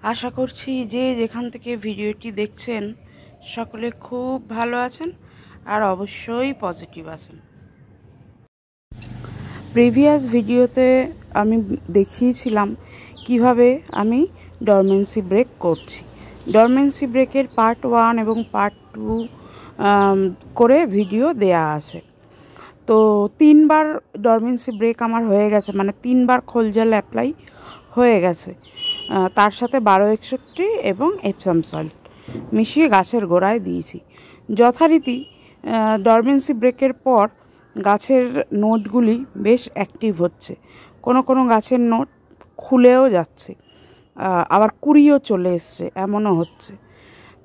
आशा करছি যে যেখান থেকে ভিডিওটি দেখছেন সকলে খুব ভালো আছেন আর অবশ্যই পজিটিভ আছেন। প্রিভিয়াস ভিডিওতে আমি দেখিয়েছিলাম কিভাবে আমি ডরমেন্সি ব্রেক করছি। ডরমেন্সি ব্রেকের পার্ট 1 এবং পার্ট 2 করে ভিডিও দেয়া আছে। তো 3বার ডরমেন্সি ব্রেক আমার হয়ে গেছে, মানে 3বার খোল জল অ্যাপ্লাই হয়ে গেছে। তার সাথে 1261 এবং এপসাম সল্ট মিশিয়ে গাছের গোড়ায় দিয়েছি। যথারীতি ডরমেন্সি ব্রেকের পর গাছের নোটগুলি বেশ অ্যাক্টিভ হচ্ছে, কোনো কোনো গাছের নোট খুলেও যাচ্ছে, আবার কুড়িও চলে এসছে, এমনও হচ্ছে।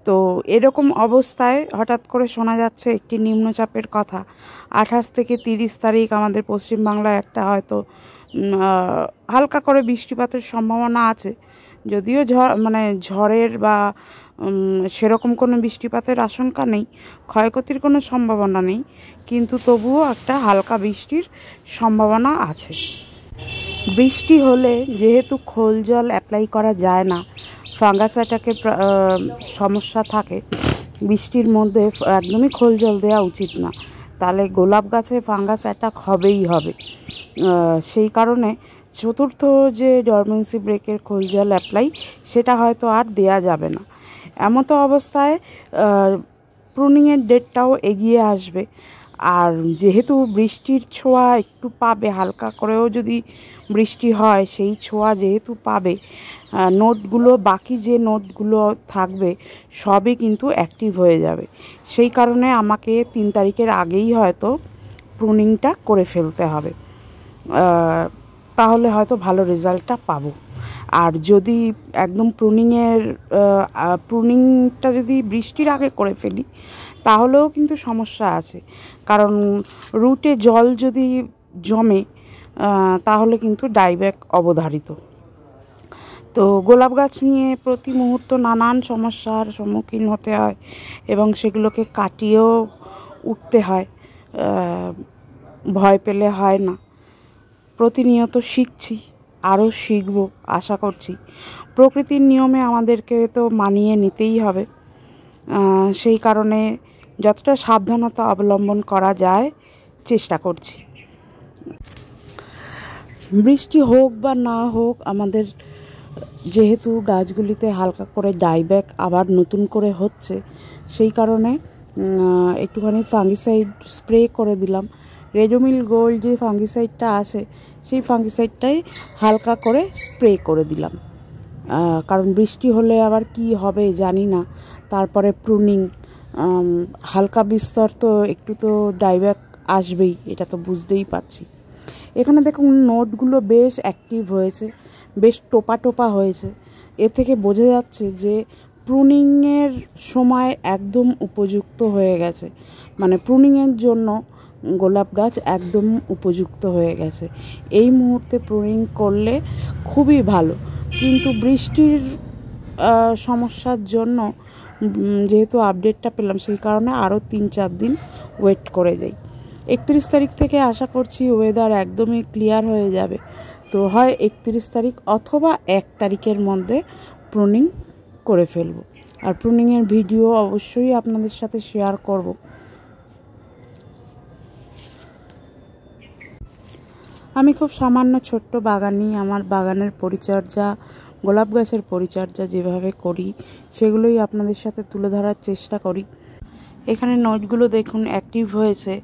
তো এরকম অবস্থায় হঠাৎ করে শোনা যাচ্ছে একটি নিম্নচাপের কথা। 28 থেকে 30 তারিখ আমাদের পশ্চিমবাংলায় একটা হয়তো হালকা করে বৃষ্টিপাতের সম্ভাবনা আছে, যদিও ঝড়ের বা সেরকম কোনো বৃষ্টিপাতের আশঙ্কা নেই, ক্ষয়ক্ষতির কোনো সম্ভাবনা নেই, কিন্তু তবুও একটা হালকা বৃষ্টির সম্ভাবনা আছে। বৃষ্টি হলে যেহেতু খোল জল অ্যাপ্লাই করা যায় না, ফাঙ্গাস অ্যাটাকের সমস্যা থাকে, বৃষ্টির মধ্যে একদমই খোল জল দেওয়া উচিত না, তাহলে গোলাপ গাছে ফাঙ্গাস অ্যাটাক হবেই হবে। সেই কারণে চতুর্থ যে ডরমেন্সি ব্রেকের খোল জল অ্যাপ্লাই সেটা হয়তো আর দেয়া যাবে না। এমতো অবস্থায় প্রুনিংয়ের ডেটটাও এগিয়ে আসবে, আর যেহেতু বৃষ্টির ছোঁয়া একটু পাবে, হালকা করেও যদি বৃষ্টি হয় সেই ছোঁয়া যেহেতু পাবে, নোটগুলো বাকি যে নোটগুলো থাকবে সবই কিন্তু অ্যাক্টিভ হয়ে যাবে। সেই কারণে আমাকে 3 তারিখের আগেই হয়তো প্রুনিংটা করে ফেলতে হবে, তাহলে হয়তো ভালো রেজাল্টটা পাবো। আর যদি একদম প্রুনিংটা যদি বৃষ্টির আগে করে ফেলি তাহলেও কিন্তু সমস্যা আছে, কারণ রুটে জল যদি জমে তাহলে কিন্তু ডাইব্যাক অবধারিত। তো গোলাপ গাছ নিয়ে প্রতি মুহূর্ত নানান সমস্যার সম্মুখীন হতে হয় এবং সেগুলোকে কাটিয়েও উঠতে হয়, ভয় পেলে হয় না। প্রতিনিয়ত শিখছি, আরও শিখব আশা করছি। প্রকৃতির নিয়মে আমাদেরকে তো মানিয়ে নিতেই হবে, সেই কারণে যতটা সাবধানতা অবলম্বন করা যায় চেষ্টা করছি। বৃষ্টি হোক বা না হোক, আমাদের যেহেতু গাছগুলিতে হালকা করে ডাইব্যাক আবার নতুন করে হচ্ছে, সেই কারণে একটুখানি ফাঙ্গিসাইড স্প্রে করে দিলাম। রেডোমিল গোল্ড যে ফাঙ্গিসাইডটা আছে সেই ফাঙ্গিসাইডটাই হালকা করে স্প্রে করে দিলাম, কারণ বৃষ্টি হলে আবার কি হবে জানি না। তারপরে প্রুনিং, হালকা বিস্তর তো একটু তো ডাইব্যাক আসবেই, এটা তো বুঝতেই পারছি। এখানে দেখুন নোটগুলো বেশ অ্যাক্টিভ হয়েছে, বেশ টোপা টোপা হয়েছে। এ থেকে বোঝা যাচ্ছে যে প্রুনিংয়ের সময় একদম উপযুক্ত হয়ে গেছে, মানে প্রুনিংয়ের জন্য গোলাপ গাছ একদম উপযুক্ত হয়ে গেছে। এই মুহূর্তে প্রুনিং করলে খুবই ভালো, কিন্তু বৃষ্টির সমস্যার জন্য যেহেতু আপডেটটা পেলাম, সেই কারণে আরও 3-4 দিন ওয়েট করে যাই। 31 তারিখ থেকে আশা করছি ওয়েদার একদমই ক্লিয়ার হয়ে যাবে, তো হয় 31 তারিখ অথবা 1 তারিখের মধ্যে প্রুনিং করে ফেলব। আর প্রুনিংয়ের ভিডিও অবশ্যই আপনাদের সাথে শেয়ার করব। আমি খুব সামান্য ছোট্ট বাগানি, আমার বাগানের পরিচর্যা, গোলাপ গাছের পরিচর্যা যেভাবে করি সেগুলোই আপনাদের সাথে তুলে ধরার চেষ্টা করি। এখানে নোটগুলো দেখুন অ্যাক্টিভ হয়েছে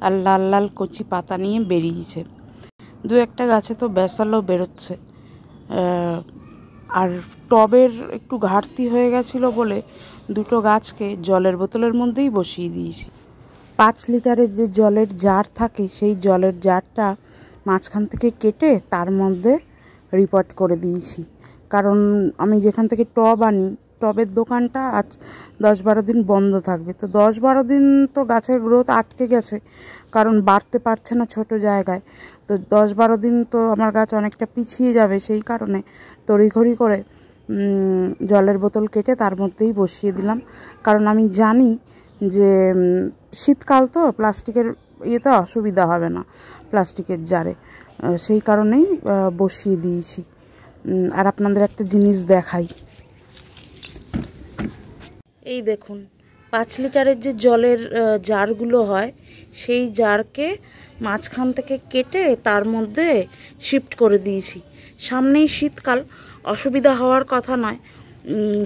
আর লাল লাল কচি পাতা নিয়ে বেরিয়েছে। 2-1টা গাছে তো ব্যাসালও বেরোচ্ছে। আর টবের একটু ঘাটতি হয়ে গেছিলো বলে 2টো গাছকে জলের বোতলের মধ্যেই বসিয়ে দিয়েছি। 5 লিটারের যে জলের জার থাকে সেই জলের জারটা মাঝখান থেকে কেটে তার মধ্যে রিপোর্ট করে দিয়েছি, কারণ আমি যেখান থেকে টব আনি, টবের দোকানটা আজ 10-12 দিন বন্ধ থাকবে। তো 10-12 দিন তো গাছের গ্রোথ আটকে গেছে, কারণ বাড়তে পারছে না ছোট জায়গায়। তো 10-12 দিন তো আমার গাছ অনেকটা পিছিয়ে যাবে, সেই কারণে তড়িঘড়ি করে জলের বোতল কেটে তার মধ্যেই বসিয়ে দিলাম, কারণ আমি জানি যে শীতকাল তো প্লাস্টিকের ইয়েতে অসুবিধা হবে না, প্লাস্টিকের জারে, সেই কারণেই বসিয়ে দিয়েছি। আর আপনাদের একটা জিনিস দেখাই, এই দেখুন 5 লিটারের যে জলের জারগুলো হয় সেই জারকে মাঝখান থেকে কেটে তার মধ্যে শিফট করে দিয়েছি। সামনেই শীতকাল, অসুবিধা হওয়ার কথা নয়।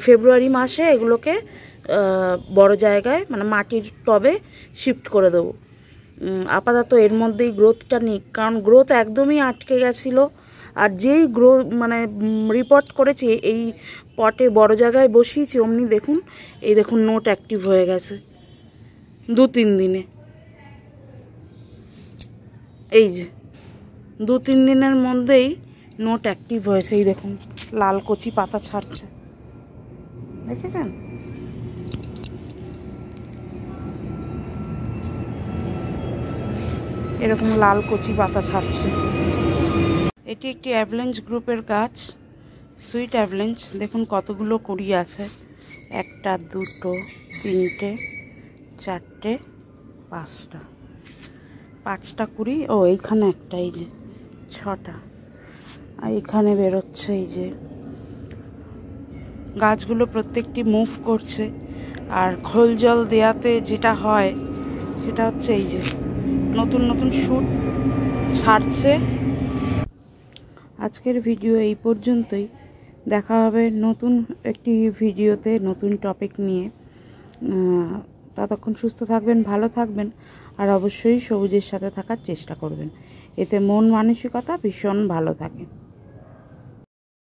ফেব্রুয়ারি মাসে এগুলোকে বড় জায়গায় মানে মাটির টবে শিফট করে দেবো। আপাতত এর মধ্যেই গ্রোথটা নিক, কারণ গ্রোথ একদমই আটকে গেছিলো। আর যেই মানে রিপোর্ট করেছি এই পটে বড় জায়গায় বসিয়েছি, অমনি দেখুন এই দেখুন নোট অ্যাক্টিভ হয়ে গেছে 2-3 দিনে। এই যে 2-3 দিনের মধ্যেই নোট অ্যাক্টিভ হয়েছে। এই দেখুন লাল কচি পাতা ছাড়ছে, দেখেছেন? এরকম লাল কচি পাতা ছাড়ছে। এটি একটি অ্যাভেলেঞ্চ গ্রুপের গাছ, সুইট অ্যাভেলেঞ্চ। দেখুন কতগুলো কুড়ি আছে, 1টা 2টো 3টে 4টে 5টা কুড়ি। ও এইখানে একটা, এই যে 6টা, আর এখানে বেরোচ্ছে। এই যে গাছগুলো প্রত্যেকটি মুভ করছে। আর খোল জল দেওয়াতে যেটা হয় সেটা হচ্ছে এই যে নতুন নতুন শুট ছাড়ছে। আজকের ভিডিও এই পর্যন্তই। দেখা হবে নতুন একটি ভিডিওতে নতুন টপিক নিয়ে। ততক্ষণ সুস্থ থাকবেন, ভালো থাকবেন, আর অবশ্যই সবুজের সাথে থাকার চেষ্টা করবেন। এতে মন মানসিকতা ভীষণ ভালো থাকে।